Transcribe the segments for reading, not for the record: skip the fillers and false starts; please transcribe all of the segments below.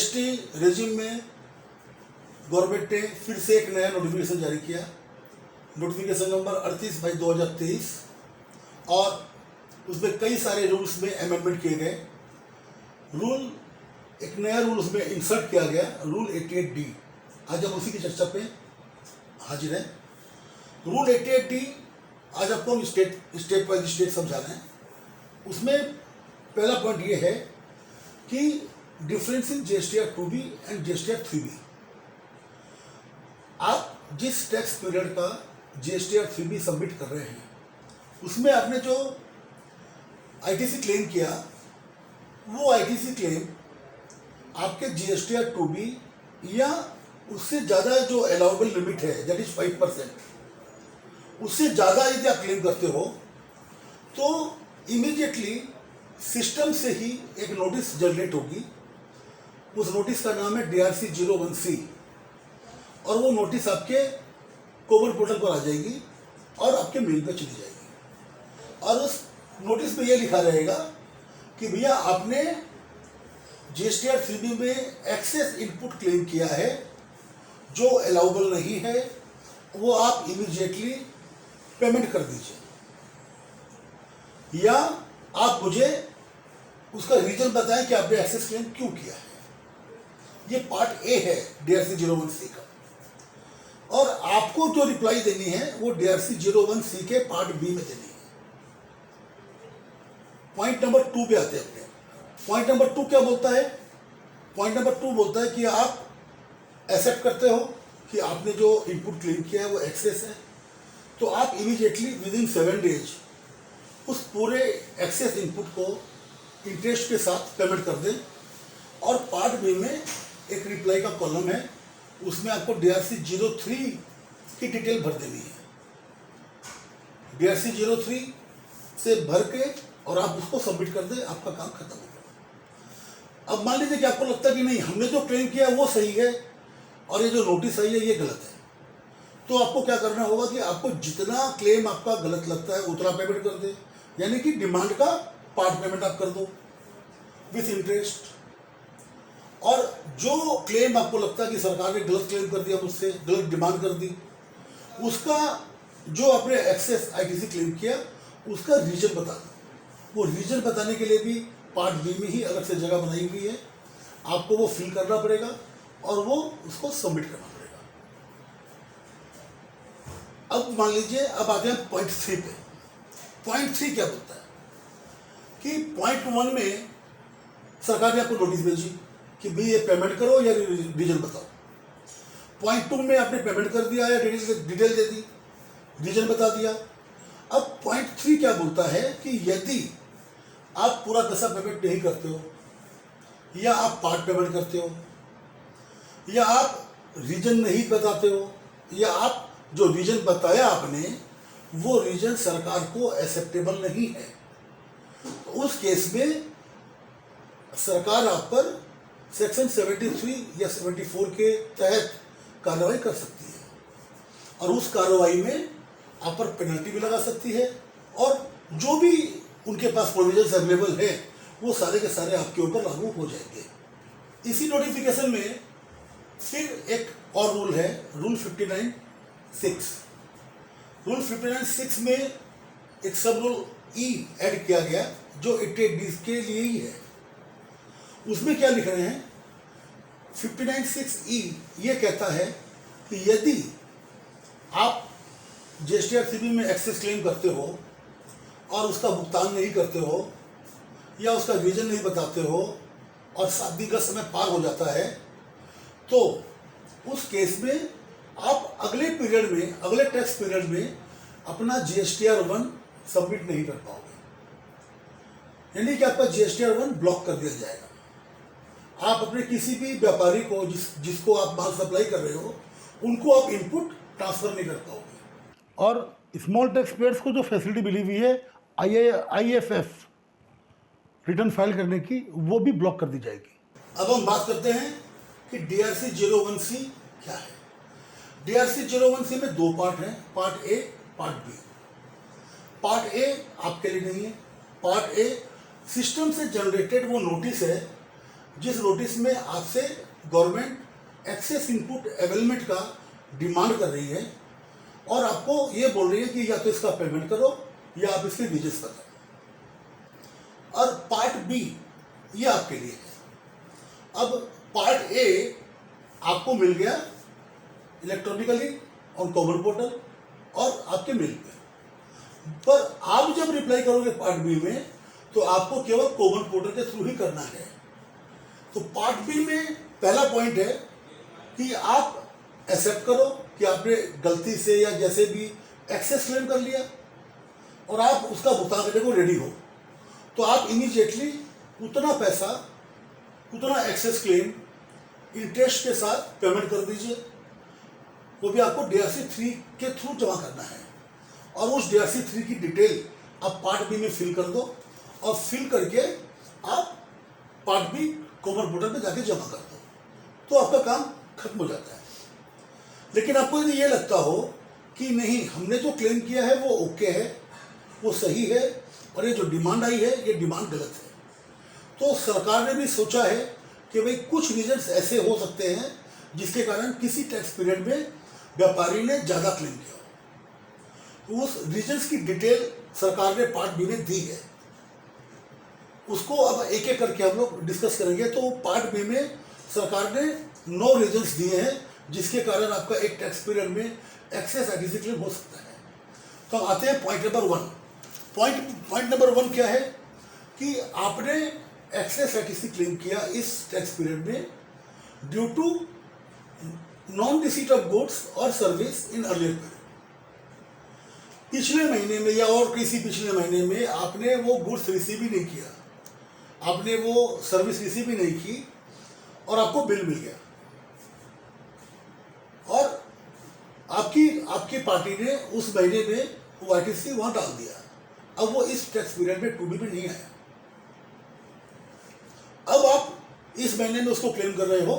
GST regime में government ने फिर से एक नया नोटिफिकेशन जारी किया, नोटिफिकेशन नंबर 38/2023, और उसमें कई सारे रूल्स में अमेंडमेंट किए गए। एक नया रूल उसमें इंसर्ट किया गया, रूल 88D। आज हम उसी की चर्चा पे हाजिर हैं। रूल 88D आज आपको हम स्टेप बाय स्टेप समझा रहे हैं। उसमें पहला पॉइंट ये है कि difference in GSTR 2B and GSTR 3B। आप जिस टैक्स पीरियड का जीएसटीआर 3B सबमिट कर रहे हैं, उसमें आपने जो आईटीसी क्लेम किया, वो आईटीसी क्लेम आपके जीएसटीआर 2B या उससे ज़्यादा जो अलाउबल लिमिट है, दैट इज 5%, उससे ज़्यादा यदि आप क्लेम करते हो तो इमीडिएटली सिस्टम से ही एक नोटिस जनरेट होगी। उस नोटिस का नाम है DRC 01C, और वो नोटिस आपके कोविन पोर्टल पर आ जाएगी और आपके मेल पे चली जाएगी। और उस नोटिस पे ये लिखा रहेगा कि भैया आपने जीएसटीआर 3B में एक्सेस इनपुट क्लेम किया है जो अलाउबल नहीं है, वो आप इमीडिएटली पेमेंट कर दीजिए, या आप मुझे उसका रीजन बताएं कि आपने एक्सेस क्लेम क्यों किया है। ये पार्ट ए है DRC 01C का, और आपको जो रिप्लाई देनी है वो DRC 01C के पार्ट बी में देनी है। पॉइंट नंबर 2 पे आते हैं अपने। पॉइंट नंबर 2 क्या बोलता है? पॉइंट नंबर 2 बोलता है कि आप एक्सेप्ट करते हो कि आपने जो इनपुट क्लेम किया है वो एक्सेस है, तो आप इमीडिएटली विद इन 7 डेज उस पूरे एक्सेस इनपुट को इंटरेस्ट के साथ पेमेंट कर दें। और पार्ट बी में एक रिप्लाई का कॉलम है, उसमें आपको DRC 03 की डिटेल भर देनी है। DRC 03 से भर के और आप उसको सबमिट कर दें, आपका काम खत्म हो गया। अब मान लीजिए कि आपको लगता है कि नहीं, हमने जो क्लेम किया वो सही है और ये जो नोटिस आई है ये गलत है, तो आपको क्या करना होगा कि आपको जितना क्लेम आपका गलत लगता है उतना पेमेंट कर दे, यानी कि डिमांड का पार्ट पेमेंट आप कर दो विथ इंटरेस्ट। और जो क्लेम आपको लगता है कि सरकार ने गलत क्लेम कर दिया, मुझसे गलत डिमांड कर दी, उसका जो आपने एक्सेस आईटीसी क्लेम किया उसका रीजन बता दो। वो रीजन बताने के लिए भी पार्ट बी में ही अलग से जगह बनाई हुई है, आपको वो फिल करना पड़ेगा और वो उसको सबमिट करना पड़ेगा। अब मान लीजिए, अब आते हैं पॉइंट 3 पे। पॉइंट 3 क्या बोलता है कि पॉइंट 1 में सरकार ने आपको नोटिस भेजी कि भाई ये पेमेंट करो या रीजन बताओ। पॉइंट 2 में आपने पेमेंट कर दिया या डिटेल दे दी, रीजन बता दिया। अब पॉइंट 3 क्या बोलता है कि यदि आप पूरा पैसा पेमेंट नहीं करते हो, या आप पार्ट पेमेंट करते हो, या आप रीजन नहीं बताते हो, या आप जो रीजन बताया आपने वो रीजन सरकार को एक्सेप्टेबल नहीं है, तो उस केस में सरकार आप पर सेक्शन 73 या 74 के तहत कार्रवाई कर सकती है, और उस कार्रवाई में आप पर पेनल्टी भी लगा सकती है, और जो भी उनके पास प्रोविजंस अवेलेबल है वो सारे के सारे आपके ऊपर लागू हो जाएंगे। इसी नोटिफिकेशन में फिर एक और रूल है, रूल 59(6). रूल 59(6) में एक सब रूल E ऐड किया गया जो 88D के लिए ही है। उसमें क्या लिख रहे हैं? 59(6)E ये कहता है कि यदि आप जीएसटीआर 3B में एक्सेस क्लेम करते हो और उसका भुगतान नहीं करते हो, या उसका रीजन नहीं बताते हो, और 7 दिन का समय पार हो जाता है, तो उस केस में आप अगले पीरियड में, अगले टैक्स पीरियड में अपना जीएसटीआर 1 सबमिट नहीं कर पाओगे, यानी कि आपका जीएसटीआर 1 ब्लॉक कर दिया जाएगा। आप अपने किसी भी व्यापारी को जिसको आप माल सप्लाई कर रहे हो, उनको आप इनपुट ट्रांसफर नहीं कर पाओगे। और स्मॉल टैक्स पेयर्स को जो फैसिलिटी मिली हुई है IFF रिटर्न फाइल करने की, वो भी ब्लॉक कर दी जाएगी। अब हम बात करते हैं कि DRC 01C क्या है। DRC 01C में 2 पार्ट हैं, part A, part B. Part A आपके लिए नहीं है। पार्ट ए सिस्टम से जनरेटेड वो नोटिस है जिस नोटिस में आपसे गवर्नमेंट एक्सेस इनपुट अवेलमेंट का डिमांड कर रही है और आपको ये बोल रही है कि या तो इसका पेमेंट करो या आप इसके रीजन्स बताओ। और पार्ट बी ये आपके लिए है। अब पार्ट ए आपको मिल गया इलेक्ट्रॉनिकली ऑन कॉमन पोर्टल और आपके मेल पे, पर आप जब रिप्लाई करोगे पार्ट बी में तो आपको केवल कॉमन पोर्टल के थ्रू ही करना है। तो पार्ट बी में पहला पॉइंट है कि आप एक्सेप्ट करो कि आपने गलती से या जैसे भी एक्सेस क्लेम कर लिया और आप उसका भुगतान करने को रेडी हो, तो आप इमीडिएटली उतना पैसा, उतना एक्सेस क्लेम इंटरेस्ट के साथ पेमेंट कर दीजिए। वो भी आपको DRC-3 के थ्रू जमा करना है और उस DRC-3 की डिटेल आप पार्ट बी में फिल कर दो और फिल करके आप पार्ट बी कॉमन पोर्टल पे जाके जमा कर दो, तो आपका काम खत्म हो जाता है। लेकिन आपको यदि ये लगता हो कि नहीं, हमने जो क्लेम किया है वो ओके है, वो सही है और ये जो डिमांड आई है ये डिमांड गलत है, तो सरकार ने भी सोचा है कि भाई कुछ रीजन्स ऐसे हो सकते हैं जिसके कारण किसी टैक्स पीरियड में व्यापारी ने ज़्यादा क्लेम किया, तो उस रीजन्स की डिटेल सरकार ने पार्ट बी में दी है। उसको अब एक एक करके हम लोग डिस्कस करेंगे। तो पार्ट बी में सरकार ने 9 रीजन्स दिए हैं जिसके कारण आपका एक टैक्स पीरियड में एक्सेस ITC क्लेम हो सकता है। तो हम आते हैं पॉइंट नंबर 1। पॉइंट नंबर 1 क्या है कि आपने एक्सेस ITC क्लेम किया इस टैक्स पीरियड में due to non receipt of goods और सर्विस इन अर्लियर पीरियड। पिछले महीने में या और किसी पिछले महीने में आपने वो गुड्स रिसीव ही नहीं किया, आपने वो सर्विस रिसीव ही नहीं की और आपको बिल मिल गया और आपकी पार्टी ने उस महीने में वो ITC वहां डाल दिया। अब वो इस टैक्स पीरियड में 2B में नहीं आया। अब आप इस महीने में उसको क्लेम कर रहे हो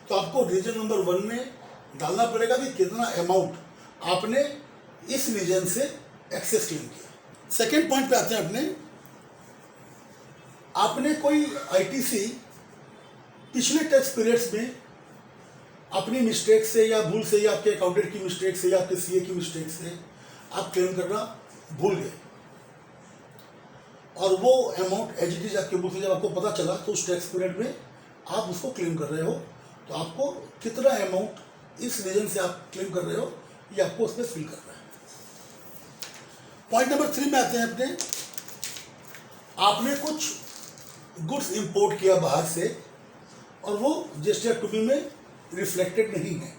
तो आपको रीजन नंबर 1 में डालना पड़ेगा कि कितना अमाउंट आपने इस रीजन से एक्सेस क्लेम किया। सेकेंड पॉइंट पे आते हैं आपने कोई ITC पिछले टैक्स पीरियड्स में अपनी मिस्टेक से या भूल से या आपके अकाउंटेंट की मिस्टेक से या आपके CA की मिस्टेक से आप क्लेम करना भूल गए और वो अमाउंट एज इट इज आपके बुक से जब आपको पता चला तो उस टैक्स पीरियड में आप उसको क्लेम कर रहे हो, तो आपको कितना अमाउंट इस रीजन से आप क्लेम कर रहे हो ये आपको उसमें फिल करना है। पॉइंट नंबर 3 में आते हैं आपने कुछ गुड्स इंपोर्ट किया बाहर से और वो GST में रिफ्लेक्टेड नहीं है,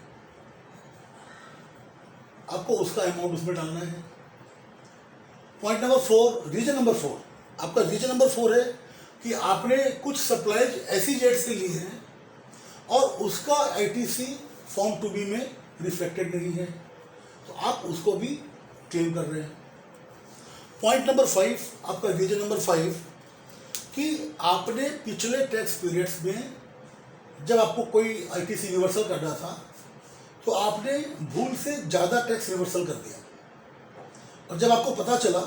आपको उसका अमाउंट उसमें डालना है। पॉइंट नंबर 4, रीजन नंबर 4, आपका रीजन नंबर 4 है कि आपने कुछ सप्लाईज ऐसी डेट से ली हैं और उसका ITC फॉर्म 2B में रिफ्लेक्टेड नहीं है, तो आप उसको भी क्लेम कर रहे हैं। पॉइंट नंबर 5, आपका रीजन नंबर 5 कि आपने पिछले टैक्स पीरियड्स में जब आपको कोई ITC रिवर्सल करना था तो आपने भूल से ज़्यादा टैक्स रिवर्सल कर दिया और जब आपको पता चला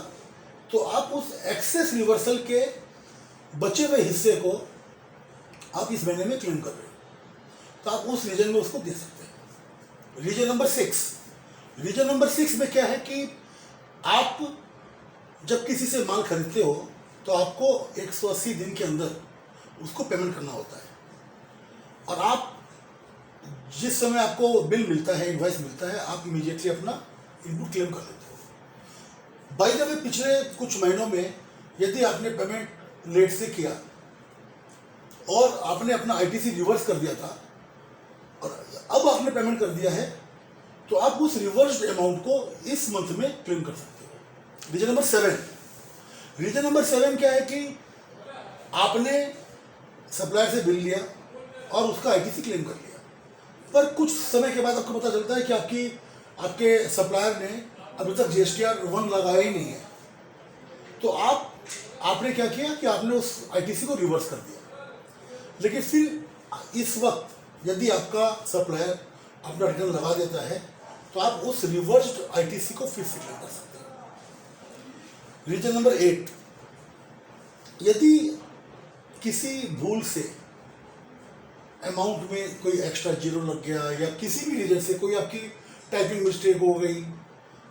तो आप उस एक्सेस रिवर्सल के बचे हुए हिस्से को आप इस महीने में क्लेम कर रहे हो, तो आप उस रीजन में उसको दे सकते हैं। रीजन नंबर 6 में क्या है कि आप जब किसी से माल खरीदते हो तो आपको 180 दिन के अंदर उसको पेमेंट करना होता है और आप जिस समय आपको बिल मिलता है, इनवॉइस मिलता है, आप इमीडिएटली अपना इनपुट क्लेम कर लेते हो। बाई द वे पिछले कुछ महीनों में यदि आपने पेमेंट लेट से किया और आपने अपना ITC रिवर्स कर दिया था और अब आपने पेमेंट कर दिया है तो आप उस रिवर्स्ड अमाउंट को इस मंथ में क्लेम कर सकते हो। रीजन नंबर 7 क्या है कि आपने सप्लायर से बिल लिया और उसका ITC क्लेम कर लिया, पर कुछ समय के बाद आपको पता चलता है कि आपके सप्लायर ने अभी तक GSTR 1 लगाया ही नहीं है, तो आपने क्या किया कि आपने उस ITC को रिवर्स कर दिया। लेकिन फिर इस वक्त यदि आपका सप्लायर अपना रिटर्न लगा देता है तो आप उस रिवर्स्ड ITC को फिर से क्लेम कर सकते हैं। रीजन नंबर 8, यदि किसी भूल से अमाउंट में कोई एक्स्ट्रा जीरो लग गया या किसी भी रीजन से कोई आपकी टाइपिंग मिस्टेक हो गई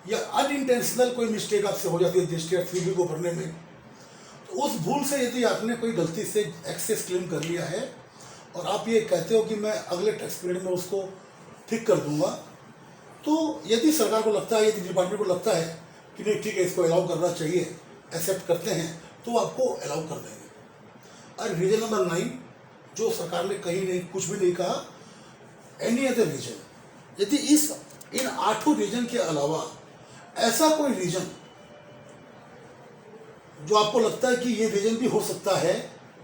या अनइंटेंशनल कोई मिस्टेक आपसे हो जाती है रजिस्टर्ड फी को भरने में, तो उस भूल से यदि आपने कोई गलती से एक्सेस क्लेम कर लिया है और आप ये कहते हो कि मैं अगले टैक्स पीरियड में उसको ठीक कर दूंगा, तो यदि सरकार को लगता है, यदि डिपार्टमेंट को लगता है कि नहीं ठीक है इसको अलाउ करना चाहिए, एक्सेप्ट करते हैं, तो आपको अलाउ कर देंगे। और रीजन नंबर 9 जो सरकार ने कहीं नहीं कुछ भी नहीं कहा, एनी अदर रीजन, यदि इन 8 रीजन के अलावा ऐसा कोई रीजन जो आपको लगता है कि ये रीजन भी हो सकता है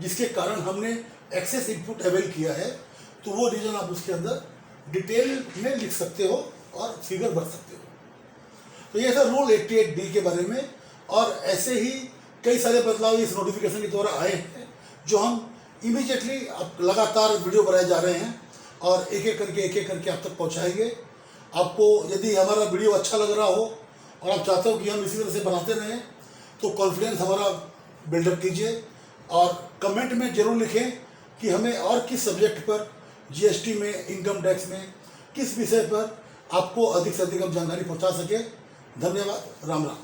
जिसके कारण हमने एक्सेस इनपुट अवेल किया है, तो वो रीजन आप उसके अंदर डिटेल में लिख सकते हो और फिगर भर सकते हो। तो ये था रूल 88D के बारे में, और ऐसे ही कई सारे बदलाव इस नोटिफिकेशन के द्वारा आए हैं जो हम इमीडिएटली अब लगातार वीडियो बनाए जा रहे हैं और एक एक करके आप तक पहुंचाएंगे। आपको यदि हमारा वीडियो अच्छा लग रहा हो और आप चाहते हो कि हम इसी तरह से बनाते रहें, तो कॉन्फिडेंस हमारा बिल्डअप कीजिए और कमेंट में ज़रूर लिखें कि हमें और किस सब्जेक्ट पर, जीएसटी में, इनकम टैक्स में, किस विषय पर आपको अधिक से अधिक हम जानकारी पहुंचा सके। धन्यवाद। राम राम।